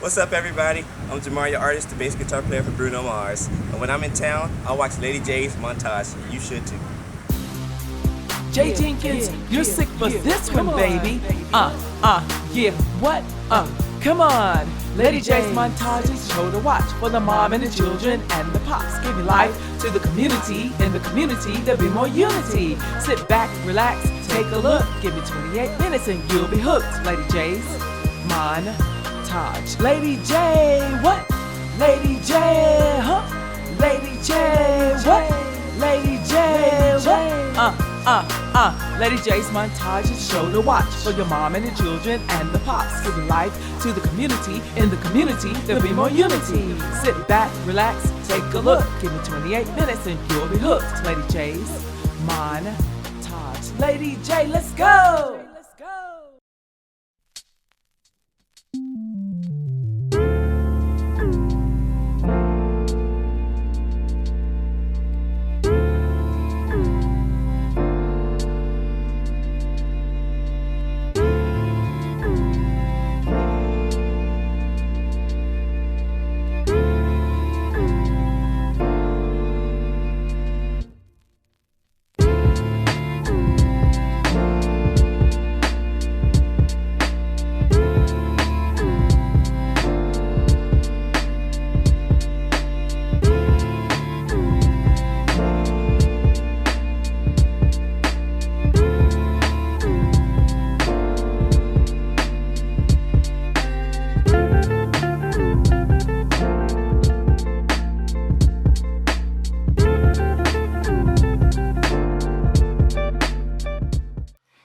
What's up, everybody? I'm Jamar, your artist, the bass guitar player for Bruno Mars. And when I'm in town, I watch Lady J's montage. You should too. Jay Jenkins, you're sick for this one, baby. Yeah, what? Come on. Lady J's montages show to watch for the mom and the children and the pops. Giving life to the community. In the community, there'll be more unity. Sit back, relax, take a look. Give it 28 minutes and you'll be hooked. Lady J's montage. Lady J, what? Lady J, huh? Lady J, what? Lady J, what? Lady J's montages show to watch for your mom and the children and the pops. Giving life to the community. In the community, there'll be more unity. Sit back, relax, take a look. Give me 28 minutes and you'll be hooked. Lady J's montage. Lady J, let's go!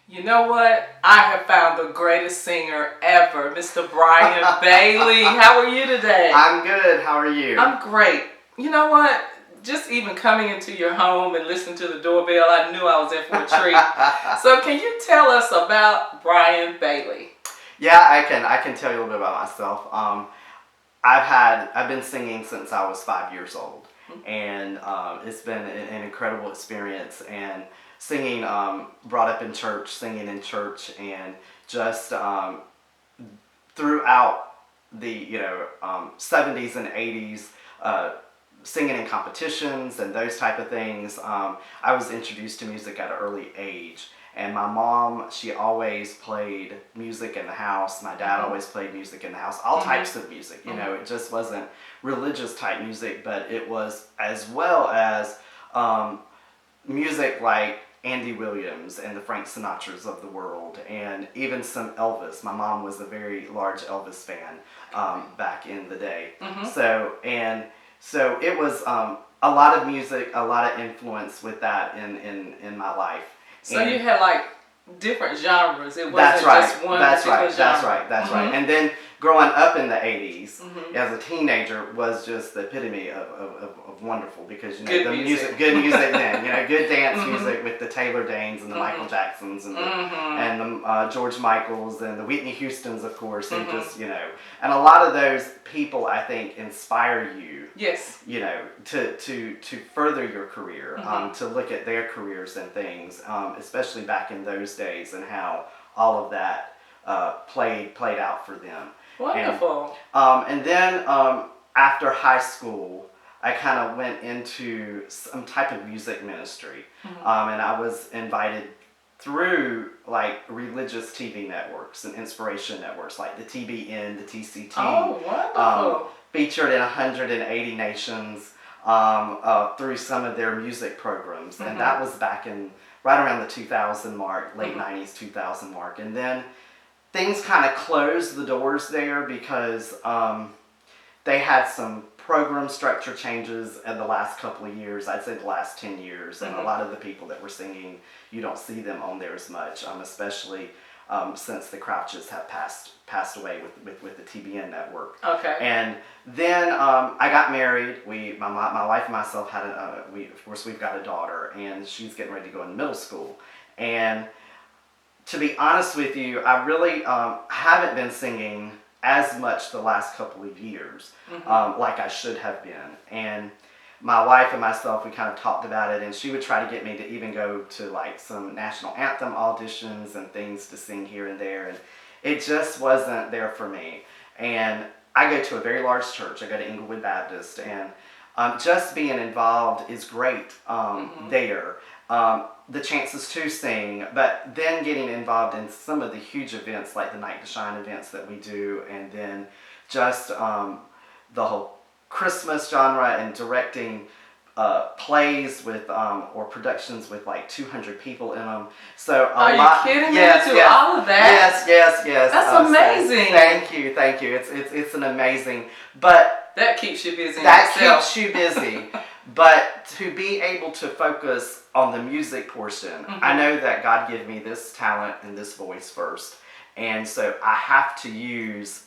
You know what? I have found the greatest singer ever, Mr. Brian Bailey. How are you today? I'm good. How are you? I'm great. You know what? Just even coming into your home and listening to the doorbell, I knew I was in for a treat. So can you tell us about Brian Bailey? Yeah, I can tell you a little bit about myself. I've been singing since I was 5 years old, and it's been an incredible experience. And singing, brought up in church, singing in church, and just throughout the 70s and 80s, singing in competitions and those type of things. I was introduced to music at an early age. And my mom, she always played music in the house. My dad always played music in the house. All types of music, it just wasn't religious type music, but it was as well as music like Andy Williams and the Frank Sinatras of the world, and even some Elvis. My mom was a very large Elvis fan back in the day. So it was a lot of music, a lot of influence with that in my life. So you had like different genres. It wasn't That's right. just one That's particular right. genre. That's right. That's right. And then growing up in the 80s as a teenager was just the epitome of wonderful, because Good the music. good music then, good dance music with the Taylor Danes and the Michael Jacksons and the George Michaels and the Whitney Houstons, of course, and just and a lot of those people, I think, inspire you. Yes. To further your career, to look at their careers and things, especially back in those days, and how all of that played out for them. Wonderful. And then after high school, I kind of went into some type of music ministry, and I was invited through like religious TV networks and inspiration networks like the TBN, the TCT. Oh, wonderful. Featured in 180 nations through some of their music programs, and that was back in right around the 2000 mark, late 90s, 2000 mark. And then things kind of closed the doors there because they had some program structure changes in the last couple of years. I'd say the last 10 years, and a lot of the people that were singing, you don't see them on there as much, especially since the Crouches have passed away with the TBN network. Okay. And then I got married. My wife and myself had we've got a daughter, and she's getting ready to go in middle school. And to be honest with you, I really haven't been singing as much the last couple of years like I should have been. And my wife and myself, we kind of talked about it, and she would try to get me to even go to like some national anthem auditions and things to sing here and there, and it just wasn't there for me. And I go to a very large church. I go to Inglewood Baptist, and just being involved is great there. The chances to sing, but then getting involved in some of the huge events like the Night to Shine events that we do, and then just the whole Christmas genre and directing plays with or productions with like 200 people in them. So are you kidding me? You do all of that? Yes. That's amazing. Thank you. It's an amazing, but that keeps you busy. Keeps you busy. But to be able to focus on the music portion, I know that God gave me this talent and this voice first, and so I have to use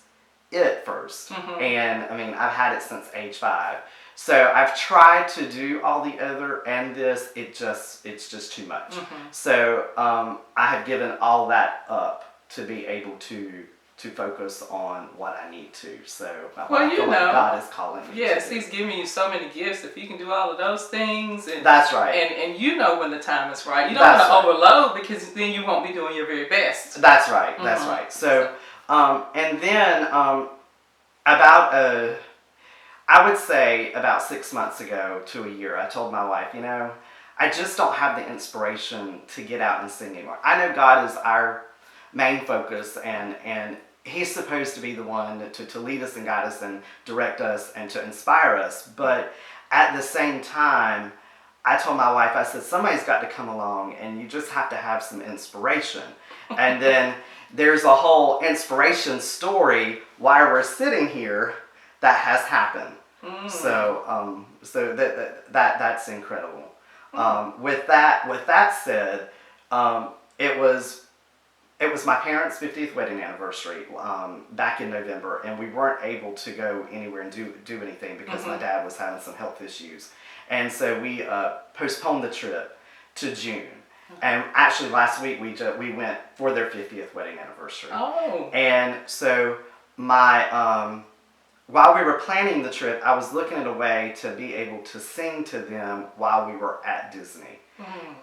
it first. And I mean, I've had it since age 5. So I've tried to do all the other and this, it's just too much. So I have given all that up to be able to focus on what I need to. So I feel like God is calling me. Yes, He's giving you so many gifts. If you can do all of those things, and that's right. And you know when the time is right. You don't want to overload, because then you won't be doing your very best. That's right. That's right. So and then about I would say about 6 months ago to a year, I told my wife, I just don't have the inspiration to get out and sing anymore. I know God is our main focus, and He's supposed to be the one to lead us and guide us and direct us and to inspire us. But at the same time, I told my wife, I said, somebody's got to come along, and you just have to have some inspiration. And then there's a whole inspiration story why we're sitting here that has happened. So that's incredible. With that said, it was my parents' 50th wedding anniversary back in November, and we weren't able to go anywhere and do anything because my dad was having some health issues, and so we postponed the trip to June. And actually, last week we went for their 50th wedding anniversary. Oh. And so while we were planning the trip, I was looking at a way to be able to sing to them while we were at Disney.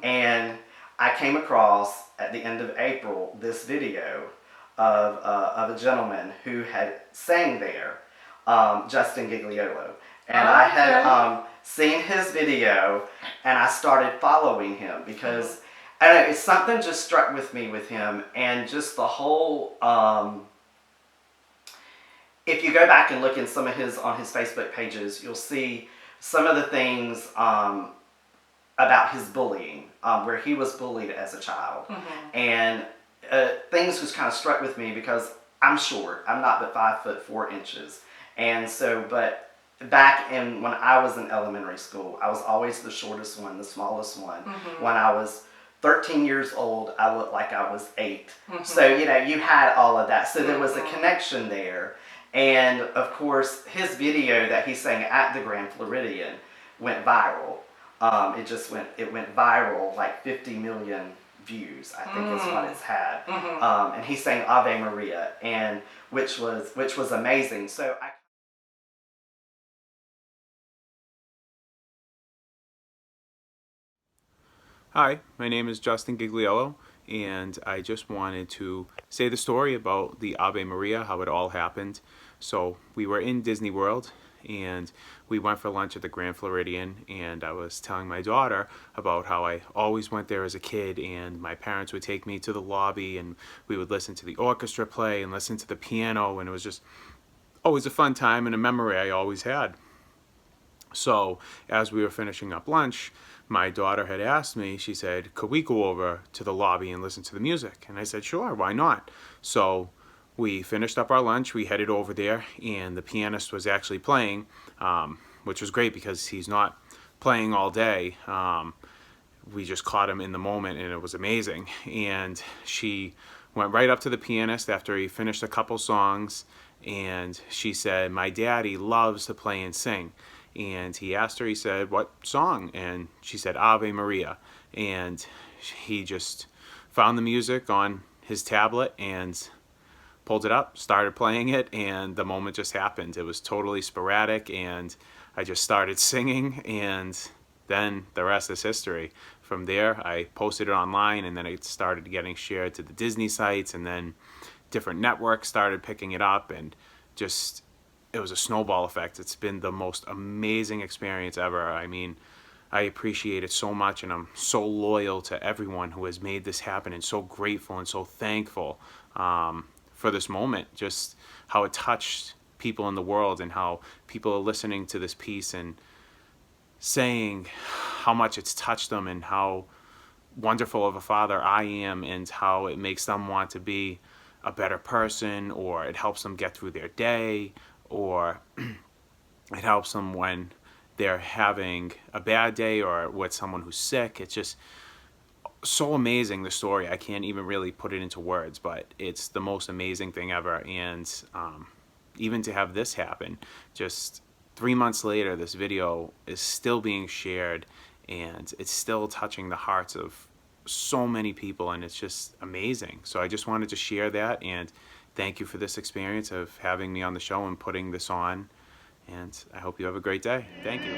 And I came across, at the end of April, this video of a gentleman who had sang there, Justin Gigliolo. And I had seen his video, and I started following him because I don't know, it's something just struck with me with him, and just the whole... if you go back and look in some of on his Facebook pages, you'll see some of the things about his bullying, where he was bullied as a child. And things just kind of struck with me because I'm short. I'm not but 5'4". And so, but back when I was in elementary school, I was always the shortest one, the smallest one. When I was 13 years old, I looked like I was 8. So, you had all of that. So there was a connection there. And of course, his video that he sang at the Grand Floridian went viral. It went viral, like 50 million views, I think is what it's had. And he sang Ave Maria, and which was amazing. So Hi, my name is Justin Gigliolo, and I just wanted to say the story about the Ave Maria, how it all happened. So we were in Disney World, and we went for lunch at the Grand Floridian, and I was telling my daughter about how I always went there as a kid, and my parents would take me to the lobby, and we would listen to the orchestra play and listen to the piano, and it was just always a fun time and a memory I always had. So as we were finishing up lunch, my daughter had asked me, she said, could we go over to the lobby and listen to the music? And I said, sure, why not? So we finished up our lunch, we headed over there, and the pianist was actually playing, which was great because he's not playing all day. We just caught him in the moment, and it was amazing. And she went right up to the pianist after he finished a couple songs, and she said, my daddy loves to play and sing. And he asked her, he said, what song? And she said, Ave Maria. And he just found the music on his tablet and pulled it up, started playing it, and the moment just happened. It was totally sporadic, and I just started singing, and then the rest is history. From there, I posted it online, and then it started getting shared to the Disney sites, and then different networks started picking it up, and just it was a snowball effect. It's been the most amazing experience ever. I mean, I appreciate it so much, and I'm so loyal to everyone who has made this happen, and so grateful and so thankful for this moment. Just how it touched people in the world, and how people are listening to this piece and saying how much it's touched them, and how wonderful of a father I am, and how it makes them want to be a better person, or it helps them get through their day, or it helps them when they're having a bad day or with someone who's sick. It's just so amazing, the story. I can't even really put it into words, but it's the most amazing thing ever. And even to have this happen, just 3 months later, this video is still being shared, and it's still touching the hearts of so many people, and it's just amazing. So I just wanted to share that, and thank you for this experience of having me on the show and putting this on. And I hope you have a great day. Thank you.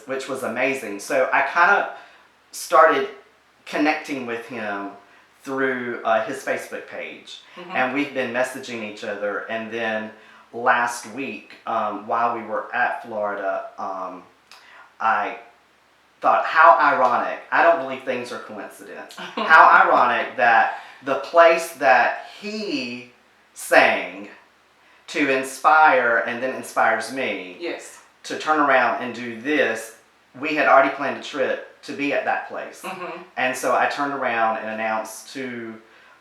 which was amazing. So I kind of started connecting with him through his Facebook page, and we've been messaging each other. And then last week, while we were at Florida, I thought, how ironic. I don't believe things are coincidence. How ironic that the place that he sang to inspire and then inspires me, Yes. to turn around and do this, we had already planned a trip to be at that place. And so I turned around and announced to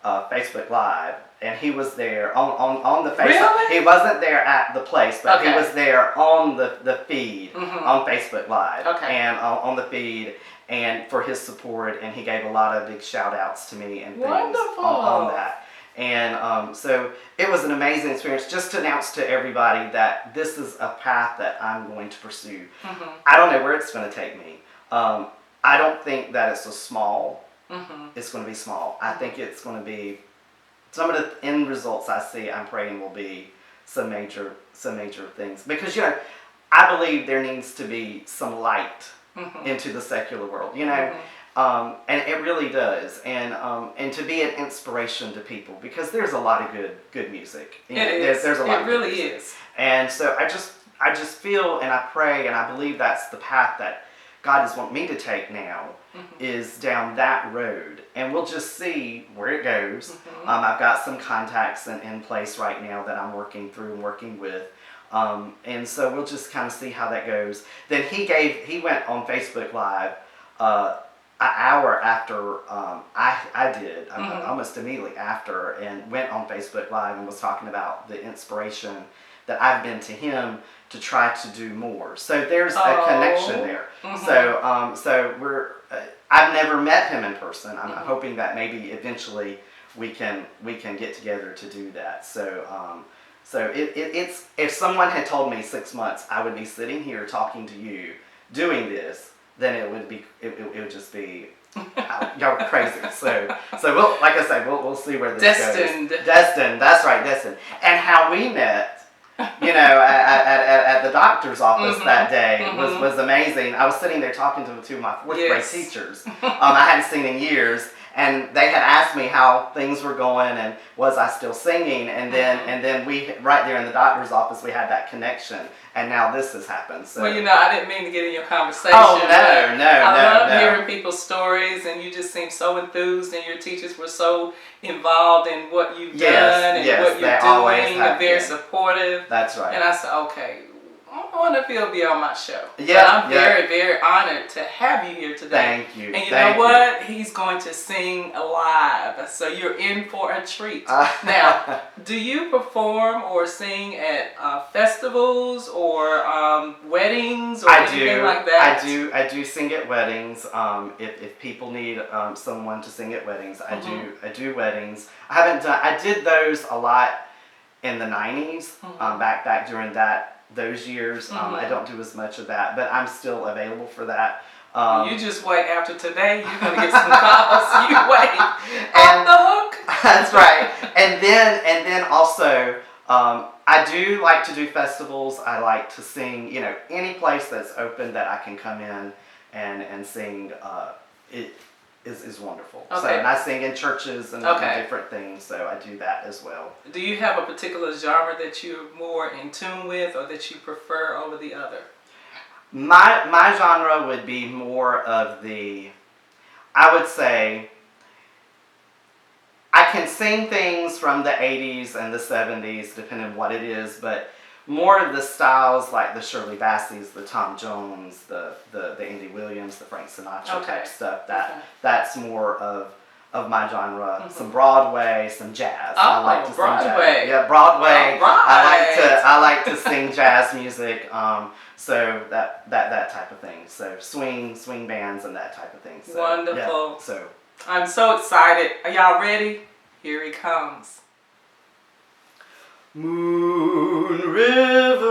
Facebook Live, and he was there on the Facebook. Really? He wasn't there at the place, but he Okay. was there on the feed on Facebook Live, Okay. and on the feed, and for his support, and he gave a lot of big shout outs to me and things Wonderful. on that. And so it was an amazing experience just to announce to everybody that this is a path that I'm going to pursue. I don't know where it's going to take me. I don't think that it's it's going to be small. I think it's going to be, some of the end results I see, I'm praying will be some major things. Because, I believe there needs to be some light into the secular world, and it really does, and to be an inspiration to people, because there's a lot of good music. There's a lot. It really is. And so I just feel, and I pray, and I believe that's the path that God is wanting me to take now, is down that road, and we'll just see where it goes. I've got some contacts in place right now that I'm working through and working with. And so we'll just kind of see how that goes. Then he went on Facebook Live. hour after I did, almost immediately after, and went on Facebook Live and was talking about the inspiration that I've been to him to try to do more. So there's a connection there. So we're I've never met him in person. I'm hoping that maybe eventually we can get together to do that. So it's if someone had told me 6 months I would be sitting here talking to you doing this, then it would just be y'all are crazy. So we'll, like I said, we'll see where this goes. Destined. That's right, destined. And how we met, at the doctor's office that day was amazing. I was sitting there talking to two of my fourth grade teachers I hadn't seen in years, and they had asked me how things were going and was I still singing, and then we right there in the doctor's office we had that connection, and now this has happened. So. Well, I didn't mean to get in your conversation. Oh no! I love hearing people's stories, and you just seem so enthused, and your teachers were so involved in what you've done and what you're doing, and very supportive. That's right. And I said, okay, I wonder if he'll be on my show. Yeah, but I'm very, very honored to have you here today. Thank you. And you know what? He's going to sing live, so you're in for a treat. Now, do you perform or sing at festivals or weddings or anything like that? I do sing at weddings. If people need someone to sing at weddings, I do weddings. I did those a lot in the 90s, back during those years. I don't do as much of that, but I'm still available for that. You just wait after today, you're going to get some calls. You wait. Off the hook. That's right. And then also, I do like to do festivals. I like to sing, any place that's open that I can come in and sing, it is wonderful. Okay. So, and I sing in churches and different things, so I do that as well. Do you have a particular genre that you're more in tune with or that you prefer over the other? My genre would be more of I would say, I can sing things from the 80s and the 70s, depending on what it is, but more of the styles like the Shirley Bassey's, the Tom Jones, the Andy Williams, the Frank Sinatra type stuff. That's more of my genre. Some Broadway, some jazz. I like to Broadway. sing jazz. Yeah, Broadway. Right. I like to sing jazz music. So that type of thing. So swing bands and that type of thing. So, wonderful. Yeah, so I'm so excited. Are y'all ready? Here he comes. Moon River,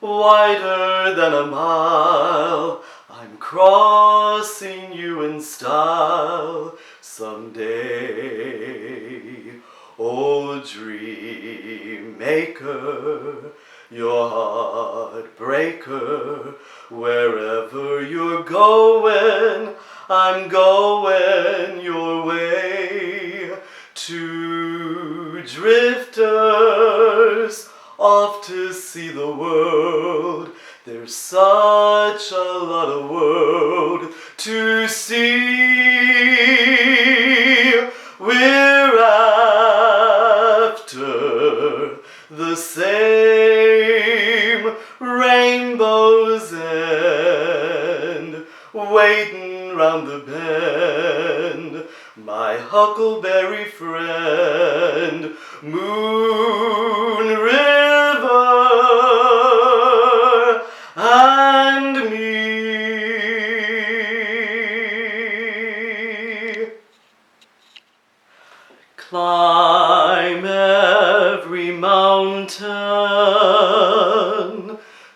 wider than a mile, I'm crossing you in style someday. Oh, dream maker, your heartbreaker, wherever you're going, I'm going your way. Two drifters off to see the world. There's such a lot of world to see. We're after the same rainbow's end, waiting round the bend. My huckleberry friend, Moon River, and me. Climb every mountain,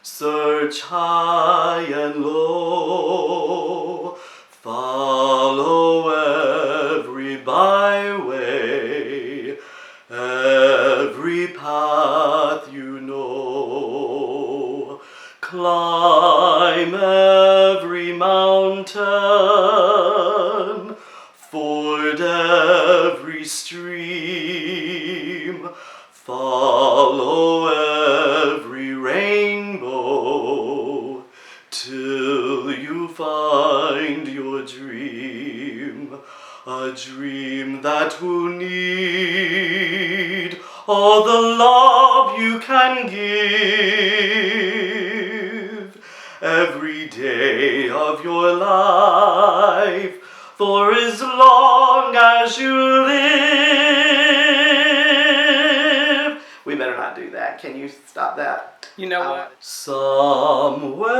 search high and low, follow every byway, every path you know. Climb every mountain, ford every stream, follow every rainbow, till you find your dream, a dream that will need all the love you can give every day of your life. for as long as you live. We better not do that. Can you stop that? You know what? Somewhere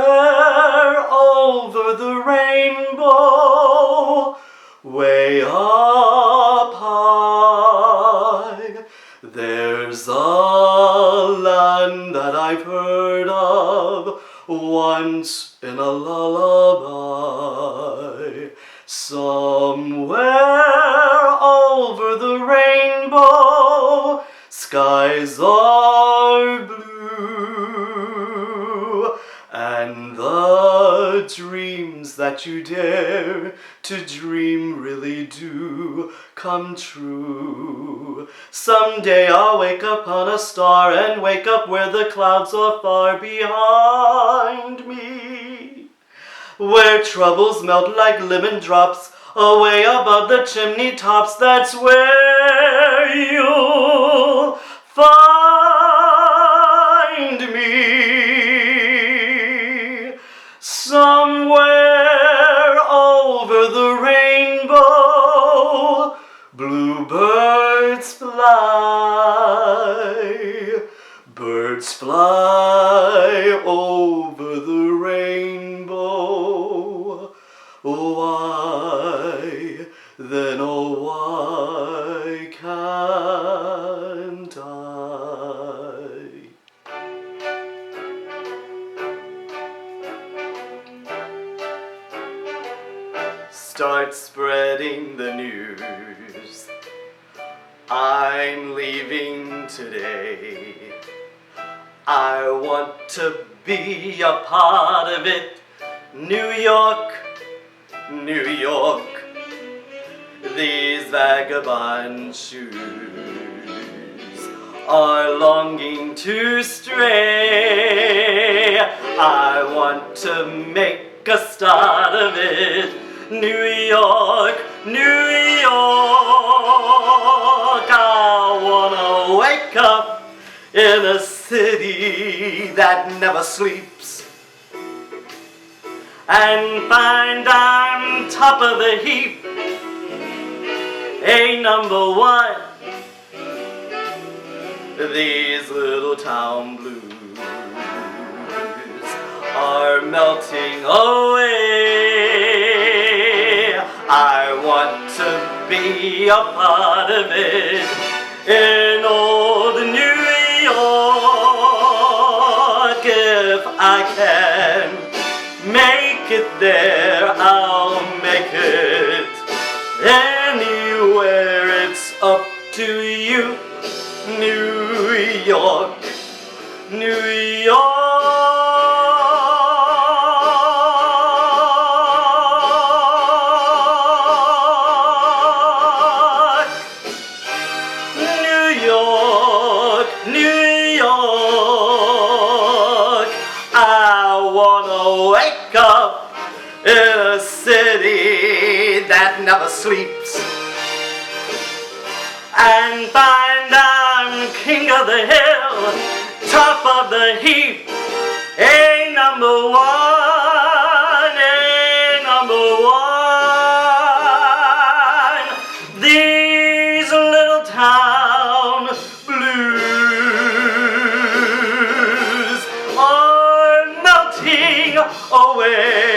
over the rainbow, way up high, there's a land that I've heard of once in a lullaby. Somewhere over the rainbow, skies are blue, and the dreams that you dare to dream really do come true. Someday I'll wake upon a star and wake up where the clouds are far behind me, where troubles melt like lemon drops away above the chimney tops. That's where you'll find me. Somewhere over the rainbow, bluebirds fly. Birds fly over the rainbow. Why, then, oh, why can't I? Start spreading the news. I'm leaving today. I want to be a part of it. New York, New York, these vagabond shoes are longing to stray. I want to make a start of it. New York, New York, I wanna wake up in a city that never sleeps and find I'm top of the heap, a number one. These little town blues are melting away. I want to be a part of it in old New York. If I can make it there, I'll make it. Anywhere, it's up to you. New York, New York. New York, New York, I wanna wake up in a city that never sleeps and find I'm king of the hill, top of the heap, a number one, a number one. These little town blues are melting away.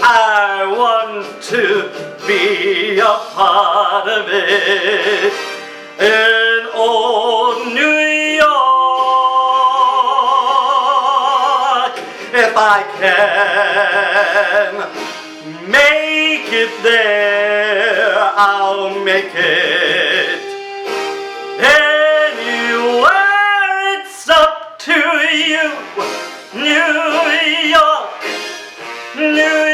I want to be a part of it in old New York. If I can make it there, I'll make it. Anywhere, it's up to you. New York, New